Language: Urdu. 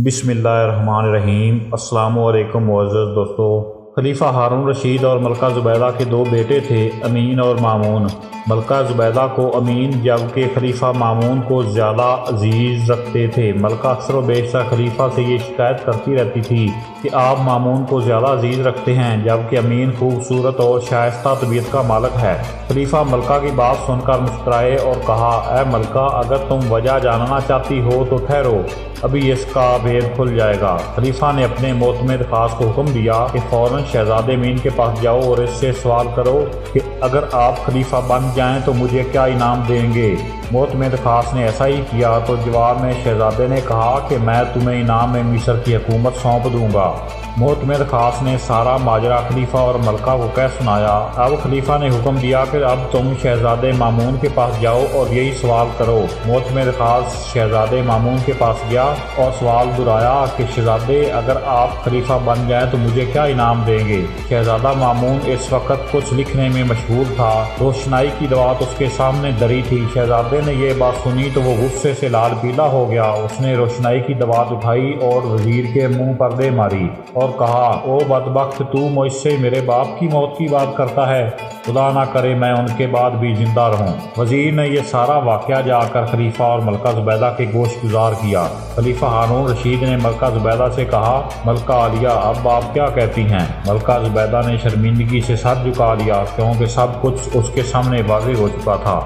بسم اللہ الرحمن الرحیم۔ السلام علیکم معزز دوستو۔ خلیفہ ہارون رشید اور ملکہ زبیدہ کے دو بیٹے تھے، امین اور مامون۔ ملکہ زبیدہ کو امین جبکہ خلیفہ مامون کو زیادہ عزیز رکھتے تھے۔ ملکہ اکثر و بیشتر خلیفہ سے یہ شکایت کرتی رہتی تھی کہ آپ مامون کو زیادہ عزیز رکھتے ہیں جبکہ امین خوبصورت اور شائستہ طبیعت کا مالک ہے۔ خلیفہ ملکہ کی بات سن کر مسکرائے اور کہا، اے ملکہ، اگر تم وجہ جاننا چاہتی ہو تو ٹھہرو، ابھی اس کا بھید کھل جائے گا۔ خلیفہ نے اپنے معتمد خاص کو حکم دیا کہ فوراً شہزادے امین کے پاس جاؤ اور اس سے سوال کرو کہ اگر آپ خلیفہ بن جائیں تو مجھے کیا انعام دیں گے۔ معتمد خاص نے ایسا ہی کیا تو جواب میں شہزادے نے کہا کہ میں تمہیں انعام میں مصر کی حکومت سونپ دوں گا۔ معتمد خاص نے سارا ماجرا خلیفہ اور ملکہ کو کہہ سنایا۔ اب خلیفہ نے حکم دیا کہ اب تم شہزادے مامون کے پاس جاؤ اور یہی سوال کرو۔ معتمد خاص شہزادے مامون کے پاس گیا اور سوال دہرایا کہ شہزادے، اگر آپ خلیفہ بن جائیں تو مجھے کیا انعام دیں گے۔ شہزادہ مامون اس وقت کچھ لکھنے میں مشغول تھا۔ روشنائی کی دوات اس کے سامنے دری تھی۔ شہزادے نے یہ بات سنی تو وہ غصے سے لال پیلا ہو گیا۔ اس نے روشنائی کی دوات اٹھائی اور وزیر کے منہ پر دے ماری اور کہا، او بدبخت، تو مجھ سے میرے باپ کی موت کی بات کرتا ہے، خدا نہ کرے میں ان کے بعد بھی زندہ رہوں۔ وزیر نے یہ سارا واقعہ جا کر خلیفہ اور ملکہ زبیدہ کے گوش گزار کیا۔ خلیفہ ہارون رشید نے ملکہ زبیدہ سے کہا، ملکہ عالیہ، اب آپ کیا کہتی ہیں؟ ملکہ زبیدہ نے شرمندگی سے سر جھکا لیا کیونکہ سب کچھ اس کے سامنے واضح ہو چکا تھا۔